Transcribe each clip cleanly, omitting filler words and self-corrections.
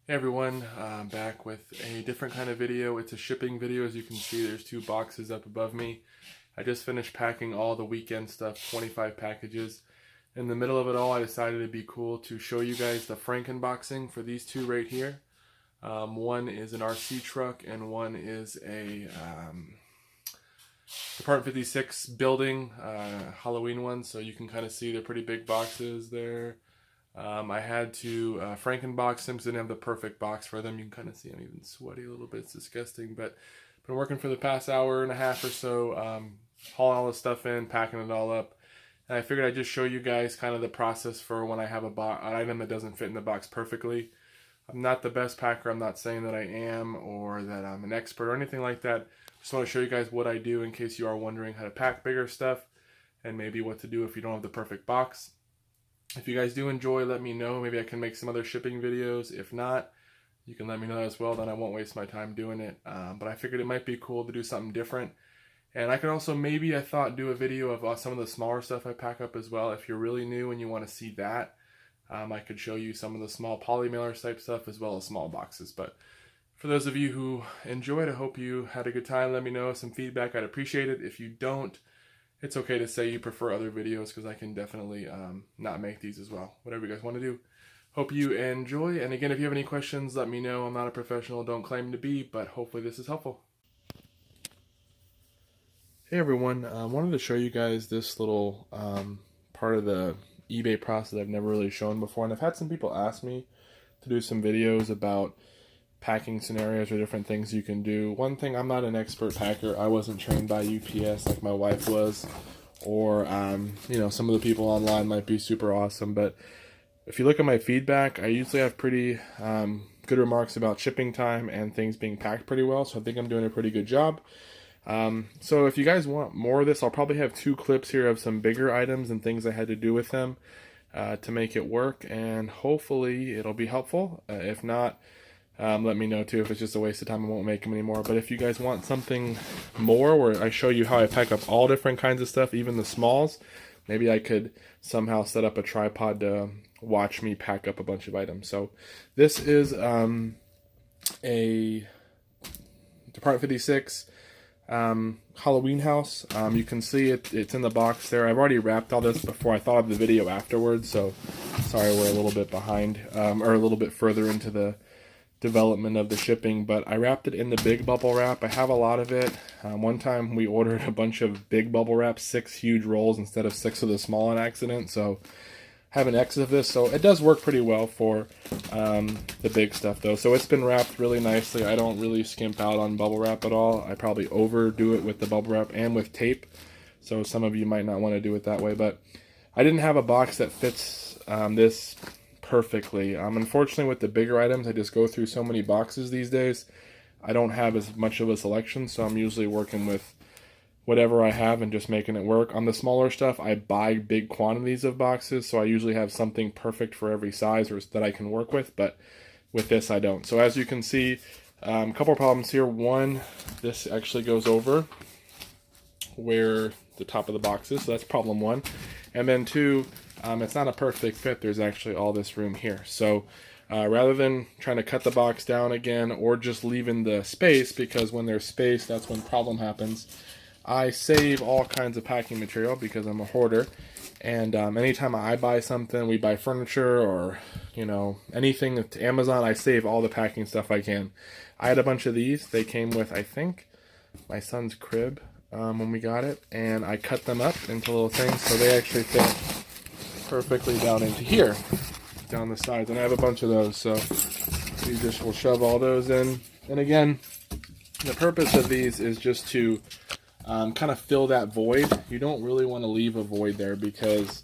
Hey everyone, I'm back with a different kind of video. It's a shipping video. As you can see, there's two boxes up above me. I just finished packing all the weekend stuff, 25 packages. In the middle of it all, I decided it'd be cool to show you guys the Frankenboxing for these two right here. One is an RC truck and one is a Department 56 building, Halloween one. So you can kind of see they're pretty big boxes there. I had to Frankenbox them because I didn't have the perfect box for them. You can kind of see I'm even sweaty a little bit. It's disgusting, but been working for the past hour and a half or so, hauling all this stuff in, packing it all up. And I figured I'd just show you guys kind of the process for when I have an item that doesn't fit in the box perfectly. I'm not the best packer. I'm not saying that I am or that I'm an expert or anything like that. Just want to show you guys what I do in case you are wondering how to pack bigger stuff and maybe what to do if you don't have the perfect box. If you guys do enjoy, let me know. Maybe I can make some other shipping videos. If not, you can let me know as well. Then I won't waste my time doing it. But I figured it might be cool to do something different. And I could also maybe, I thought, do a video of some of the smaller stuff I pack up as well. If you're really new and you want to see that, I could show you some of the small poly mailer type stuff as well as small boxes. But for those of you who enjoyed, I hope you had a good time. Let me know some feedback. I'd appreciate it. If you don't, it's okay to say you prefer other videos because I can definitely not make these as well. Whatever you guys want to do. Hope you enjoy. And again, if you have any questions, let me know. I'm not a professional, don't claim to be, but hopefully this is helpful. Hey everyone, I wanted to show you guys this little part of the eBay process I've never really shown before. And I've had some people ask me to do some videos about packing scenarios or different things you can do. One thing, I'm not an expert packer. I wasn't trained by UPS like my wife was, or you know, some of the people online might be super awesome. But if you look at my feedback, I usually have pretty good remarks about shipping time and things being packed pretty well. So I think I'm doing a pretty good job. So if you guys want more of this, I'll probably have two clips here of some bigger items and things I had to do with them to make it work, and hopefully it'll be helpful. If not, let me know too. If it's just a waste of time, I won't make them anymore. But if you guys want something more where I show you how I pack up all different kinds of stuff, even the smalls, maybe I could somehow set up a tripod to watch me pack up a bunch of items. So this is a Department 56 Halloween house. You can see it's in the box there. I've already wrapped all this before. I thought of the video afterwards, so sorry we're a little bit behind, or a little bit further into the development of the shipping, but I wrapped it in the big bubble wrap. I have a lot of it. One time we ordered a bunch of big bubble wrap, 6 huge rolls instead of 6 of the small on accident, so I have an X of this, so it does work pretty well for the big stuff though. So it's been wrapped really nicely. I don't really skimp out on bubble wrap at all. I probably overdo it with the bubble wrap and with tape, so some of you might not want to do it that way, but I didn't have a box that fits this perfectly. Unfortunately, with the bigger items, I just go through so many boxes these days. I don't have as much of a selection, so I'm usually working with whatever I have and just making it work. On the smaller stuff, I buy big quantities of boxes, so I usually have something perfect for every size or that I can work with, but with this I don't. So as you can see, a couple of problems here. One, this actually goes over where the top of the box is, so that's problem one. And then two, it's not a perfect fit. There's actually all this room here. So rather than trying to cut the box down again or just leaving the space, because when there's space, that's when problem happens, I save all kinds of packing material because I'm a hoarder. And anytime I buy something, we buy furniture or, you know, anything to Amazon, I save all the packing stuff I can. I had a bunch of these. They came with, I think, my son's crib when we got it. And I cut them up into little things so they actually fit perfectly down into here, down the sides. And I have a bunch of those, so we just will shove all those in. And again, the purpose of these is just to kind of fill that void. You don't really want to leave a void there because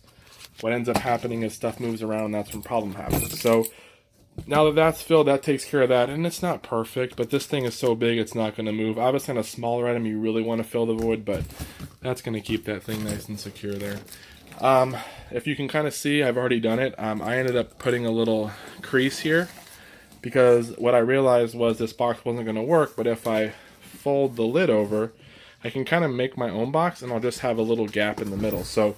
what ends up happening is stuff moves around and that's when problem happens. So now that that's filled, that takes care of that. And it's not perfect, but this thing is so big it's not going to move. Obviously on a smaller item you really want to fill the void, but that's going to keep that thing nice and secure there. If you can kind of see, I've already done it. I ended up putting a little crease here because what I realized was this box wasn't going to work, but if I fold the lid over, I can kind of make my own box and I'll just have a little gap in the middle. So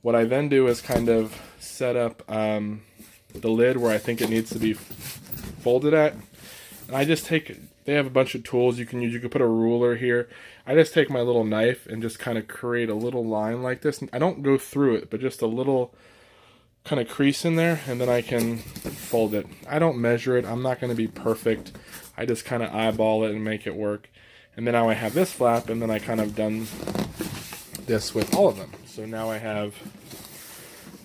what I then do is kind of set up the lid where I think it needs to be fold it at. And I just take, they have a bunch of tools you can use. You can put a ruler here. I just take my little knife and just kind of create a little line like this. I don't go through it, but just a little kind of crease in there, and then I can fold it. I don't measure it. I'm not going to be perfect. I just kind of eyeball it and make it work. And then now I have this flap, and then I kind of done this with all of them. So now I have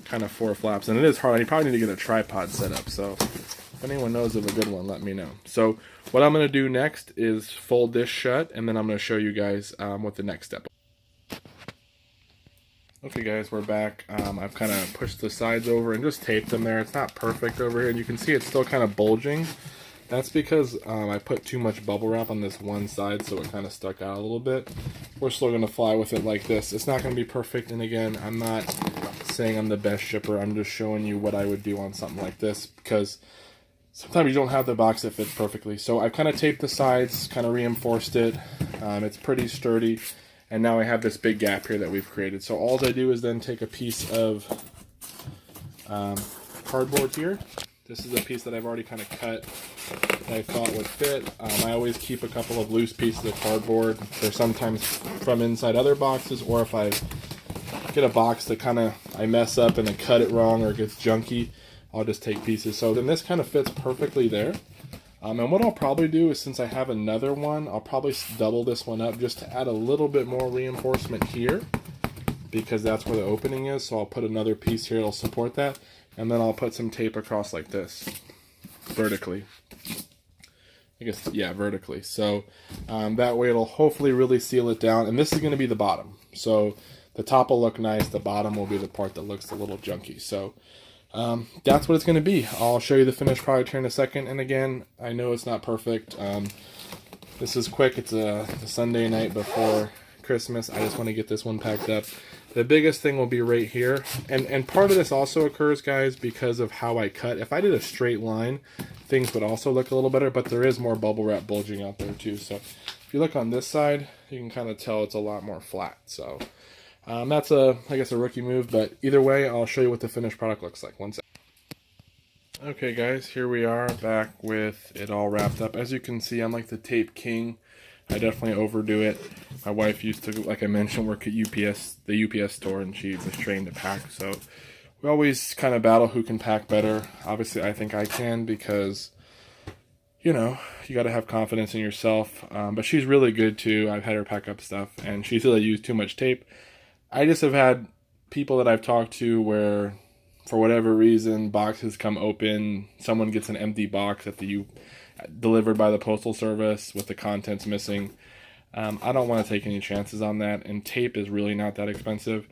kind of 4 flaps, and it is hard. I probably need to get a tripod set up, so if anyone knows of a good one, let me know. So what I'm going to do next is fold this shut, and then I'm going to show you guys what the next step is. Okay guys, we're back. I've kind of pushed the sides over and just taped them there. It's not perfect over here, and you can see it's still kind of bulging. That's because I put too much bubble wrap on this one side, so it kind of stuck out a little bit. We're still going to fly with it like this. It's not going to be perfect, and again, I'm not saying I'm the best shipper. I'm just showing you what I would do on something like this, because sometimes you don't have the box that fits perfectly. So I've kind of taped the sides, kind of reinforced it. It's pretty sturdy. And now I have this big gap here that we've created. So all I do is then take a piece of cardboard here. This is a piece that I've already kind of cut that I thought would fit. I always keep a couple of loose pieces of cardboard. They're sometimes from inside other boxes, or if I get a box that kind of I mess up and I cut it wrong or it gets junky, I'll just take pieces. So then this kind of fits perfectly there. And what I'll probably do is, since I have another one, I'll probably double this one up just to add a little bit more reinforcement here, because that's where the opening is. So I'll put another piece here that'll support that, and then I'll put some tape across like this, vertically. I guess, yeah, vertically. So that way it'll hopefully really seal it down. And this is going to be the bottom. So the top will look nice. The bottom will be the part that looks a little junky. So that's what it's going to be. I'll show you the finished product here in a second. And again, I know it's not perfect. This is quick. It's a Sunday night before Christmas. I just want to get this one packed up. The biggest thing will be right here. And part of this also occurs, guys, because of how I cut. If I did a straight line, things would also look a little better, but there is more bubble wrap bulging out there too. So if you look on this side, you can kind of tell it's a lot more flat. So that's I guess a rookie move, but either way, I'll show you what the finished product looks like. One sec. Okay guys, here we are back with it all wrapped up. As you can see, I'm like the tape king. I definitely overdo it. My wife used to, like I mentioned, work at UPS, the UPS store, and she was trained to pack. So we always kind of battle who can pack better. Obviously, I think I can, because, you know, you got to have confidence in yourself. But she's really good too. I've had her pack up stuff, and she said I use too much tape. I just have had people that I've talked to where, for whatever reason, boxes come open, someone gets an empty box at the delivered by the postal service with the contents missing. I don't want to take any chances on that, and tape is really not that expensive.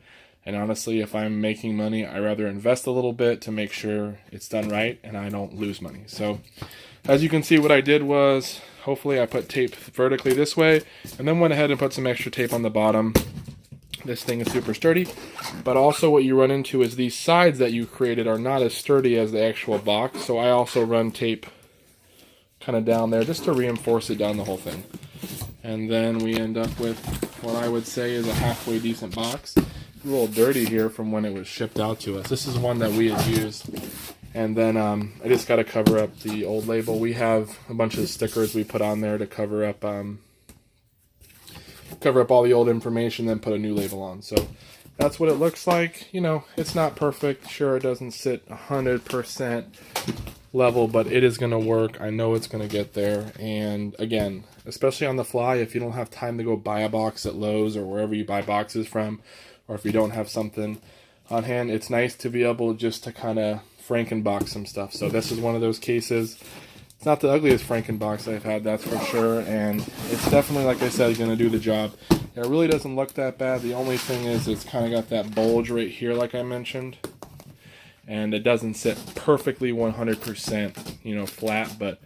And honestly, if I'm making money, I rather invest a little bit to make sure it's done right and I don't lose money. So as you can see, what I did was, hopefully I put tape vertically this way, and then went ahead and put some extra tape on the bottom. This thing is super sturdy, but also what you run into is these sides that you created are not as sturdy as the actual box, so I also run tape kind of down there just to reinforce it down the whole thing. And then we end up with what I would say is a halfway decent box. It's a little dirty here from when it was shipped out to us. This is one that we had used, and then I just got to cover up the old label. We have a bunch of stickers we put on there to cover up all the old information, then put a new label on. So that's what it looks like. You know, it's not perfect. Sure, it doesn't sit 100% level, but it is going to work. I know it's going to get there. And again, especially on the fly, if you don't have time to go buy a box at Lowe's or wherever you buy boxes from, or if you don't have something on hand, it's nice to be able just to kind of Frankenbox some stuff. So this is one of those cases. It's not the ugliest Frankenbox I've had, that's for sure, and it's definitely, like I said, going to do the job. It really doesn't look that bad. The only thing is it's kind of got that bulge right here, like I mentioned, and it doesn't sit perfectly 100%, you know, flat, but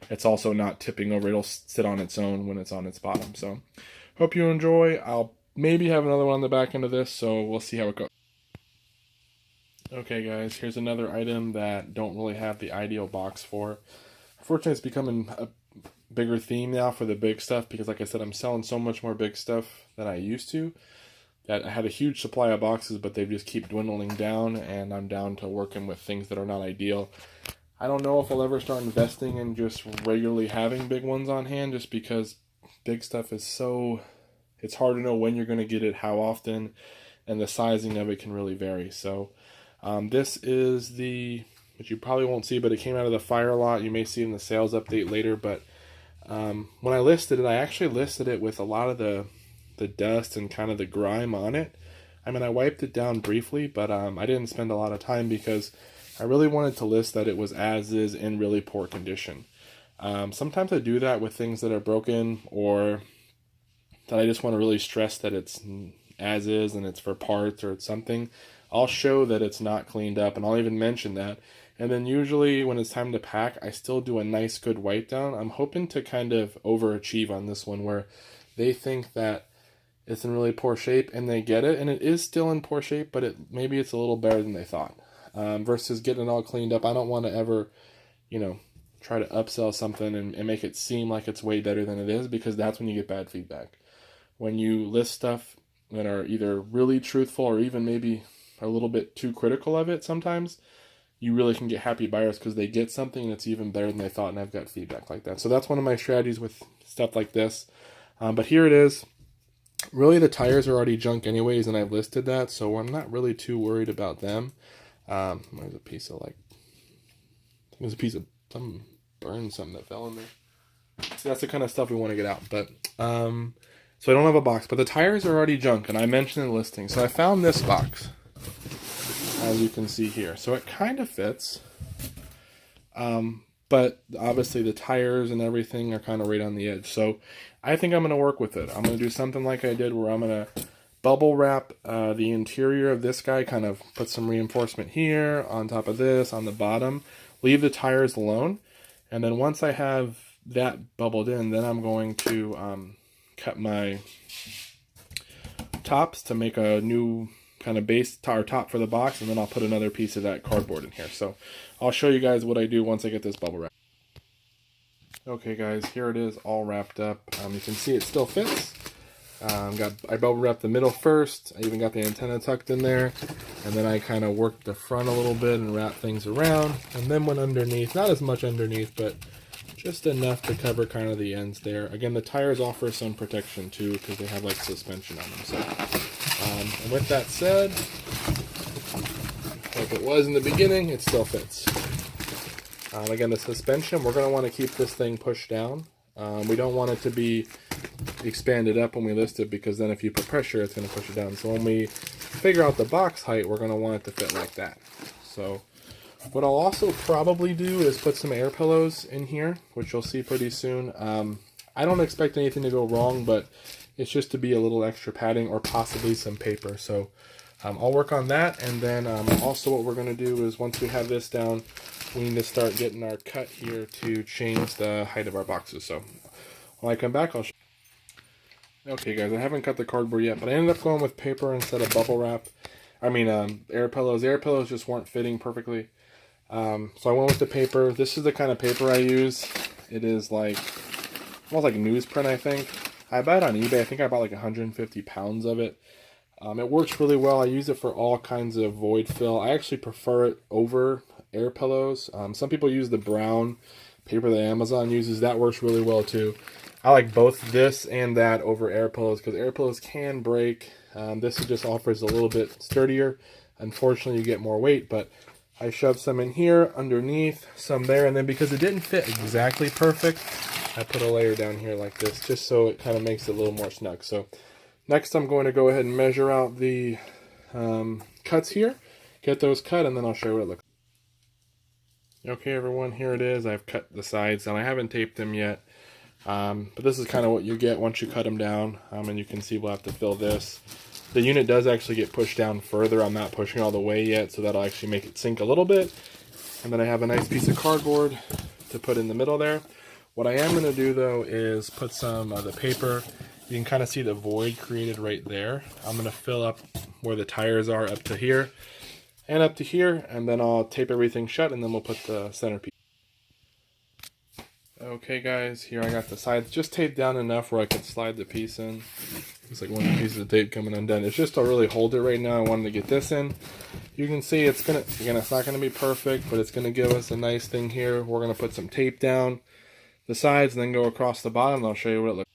it's also not tipping over. It'll sit on its own when it's on its bottom. So, hope you enjoy. I'll maybe have another one on the back end of this, so we'll see how it goes. Okay, guys, here's another item that don't really have the ideal box for. Unfortunately, it's becoming a bigger theme now for the big stuff because, like I said, I'm selling so much more big stuff than I used to that I had a huge supply of boxes, but they just keep dwindling down, and I'm down to working with things that are not ideal. I don't know if I'll ever start investing in just regularly having big ones on hand, just because big stuff is so, it's hard to know when you're going to get it, how often, and the sizing of it can really vary. So this is the, which you probably won't see, but it came out of the fire lot. You may see it in the sales update later, but when I listed it, I actually listed it with a lot of the dust and kind of the grime on it. I mean, I wiped it down briefly, but I didn't spend a lot of time because I really wanted to list that it was as is in really poor condition. Sometimes I do that with things that are broken, or that I just want to really stress that it's as is and it's for parts or it's something. I'll show that it's not cleaned up, and I'll even mention that. And then usually when it's time to pack, I still do a nice good wipe down. I'm hoping to kind of overachieve on this one, where they think that it's in really poor shape and they get it, and it is still in poor shape, but maybe it's a little better than they thought. Versus getting it all cleaned up. I don't want to ever, try to upsell something and make it seem like it's way better than it is, because that's when you get bad feedback. When you list stuff that are either really truthful or even maybe a little bit too critical of it sometimes, you really can get happy buyers because they get something that's even better than they thought, and I've got feedback like that. So that's one of my strategies with stuff like this. But here it is. Really, the tires are already junk anyways, and I've listed that, so I'm not really too worried about them. There's a piece of something that fell in there. So that's the kind of stuff we want to get out. But so I don't have a box, but the tires are already junk, and I mentioned in the listing. So I found this box, as you can see here. So it kind of fits, but obviously the tires and everything are kind of right on the edge. So I think I'm going to work with it. I'm going to do something like I did, where I'm going to bubble wrap the interior of this guy, kind of put some reinforcement here on top of this on the bottom, leave the tires alone, and then once I have that bubbled in, then I'm going to cut my tops to make a new kind of base top for the box, and then I'll put another piece of that cardboard in here. So I'll show you guys what I do once I get this bubble wrap. Okay guys, here it is all wrapped up. You can see it still fits. I bubble wrapped the middle first. I even got the antenna tucked in there, and then I kind of worked the front a little bit and wrapped things around, and then went underneath. Not as much underneath, but just enough to cover kind of the ends there. Again, the tires offer some protection too, because they have like suspension on them. So, and with that said, like it was in the beginning, it still fits. Again, the suspension, we're going to want to keep this thing pushed down. We don't want it to be expanded up when we list it, because then if you put pressure, it's going to push it down. So when we figure out the box height, we're going to want it to fit like that. So what I'll also probably do is put some air pillows in here, which you'll see pretty soon. I don't expect anything to go wrong, but it's just to be a little extra padding, or possibly some paper. So I'll work on that, and then also what we're going to do is, once we have this down, we need to start getting our cut here to change the height of our boxes. So when I come back, I'll show you. Okay guys, I haven't cut the cardboard yet, but I ended up going with paper instead of bubble wrap. Air pillows. Air pillows just weren't fitting perfectly. So I went with the paper. This is the kind of paper I use. It is like, almost like newsprint, I think. I bought it on eBay. I think I bought like 150 pounds of it. It works really well. I use it for all kinds of void fill. I actually prefer it over air pillows. Some people use the brown paper that Amazon uses. That works really well too. I like both this and that over air pillows, because air pillows can break. This just offers a little bit sturdier. Unfortunately, you get more weight, but I shoved some in here, underneath, some there, and then because it didn't fit exactly perfect, I put a layer down here like this, just so it kind of makes it a little more snug. So next I'm going to go ahead and measure out the cuts here, get those cut, and then I'll show you what it looks like. Okay everyone, here it is. I've cut the sides, and I haven't taped them yet. But this is kind of what you get once you cut them down, and you can see we'll have to fill this. The unit does actually get pushed down further. I'm not pushing all the way yet, so that'll actually make it sink a little bit. And then I have a nice piece of cardboard to put in the middle there. What I am going to do though is put some of the paper. You can kind of see the void created right there. I'm going to fill up where the tires are up to here and up to here, and then I'll tape everything shut, and then we'll put the centerpiece. Okay guys, here I got the sides just taped down enough where I could slide the piece in. It's like one of the pieces of tape coming undone. It's just to really hold it right now. I wanted to get this in. You can see it's gonna, again, it's not gonna be perfect, but it's gonna give us a nice thing here. We're gonna put some tape down the sides and then go across the bottom. I'll show you what it looks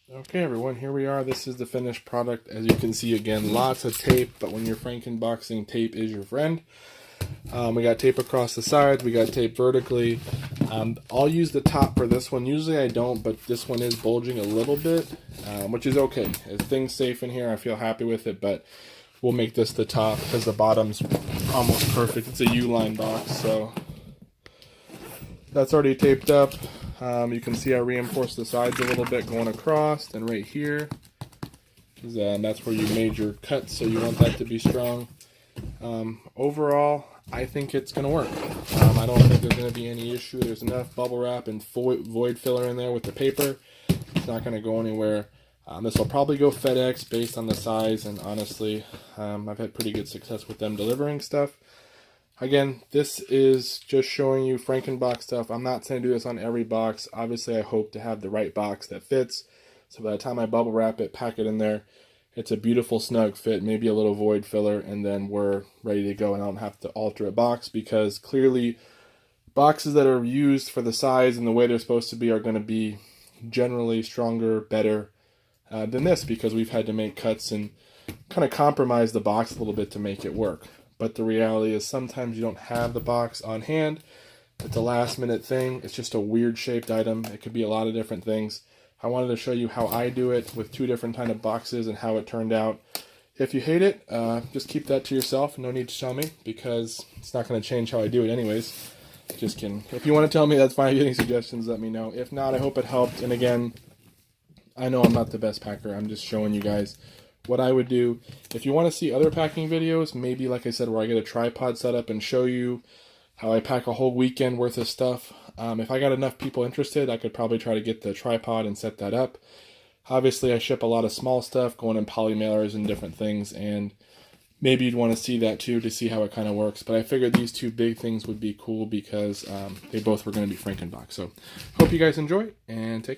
like. Okay everyone, here we are. This is the finished product. As you can see, again, lots of tape, but when you're Frankenboxing, tape is your friend. We got tape across the sides, we got tape vertically. I'll use the top for this one. Usually I don't, but this one is bulging a little bit, which is okay. Things safe in here, I feel happy with it, but we'll make this the top because the bottom's almost perfect. It's a U-line box, so that's already taped up. You can see I reinforced the sides a little bit going across, and right here, that's where you made your cuts, so you want that to be strong. Overall, I think it's going to work. I don't think there's going to be any issue. There's enough bubble wrap and void filler in there with the paper. It's not going to go anywhere. This will probably go FedEx based on the size, and honestly, I've had pretty good success with them delivering stuff. Again, this is just showing you Frankenbox stuff. I'm not saying do this on every box. Obviously, I hope to have the right box that fits. So by the time I bubble wrap it, pack it in there, it's a beautiful snug fit, maybe a little void filler, and then we're ready to go, and I don't have to alter a box, because clearly boxes that are used for the size and the way they're supposed to be are going to be generally stronger, better than this, because we've had to make cuts and kind of compromise the box a little bit to make it work. But the reality is sometimes you don't have the box on hand. It's a last minute thing. It's just a weird shaped item. It could be a lot of different things. I wanted to show you how I do it with two different kind of boxes and how it turned out. If you hate it, just keep that to yourself. No need to tell me, because it's not going to change how I do it anyways. Just kidding. If you want to tell me, that's fine. If you have any suggestions, let me know. If not, I hope it helped. And again, I know I'm not the best packer. I'm just showing you guys what I would do. If you want to see other packing videos, maybe like I said, where I get a tripod set up and show you how I pack a whole weekend worth of stuff. If I got enough people interested, I could probably try to get the tripod and set that up. Obviously, I ship a lot of small stuff going in poly mailers and different things, and maybe you'd want to see that too to see how it kind of works. But I figured these two big things would be cool because they both were going to be Frankenbox. So hope you guys enjoy, and take care.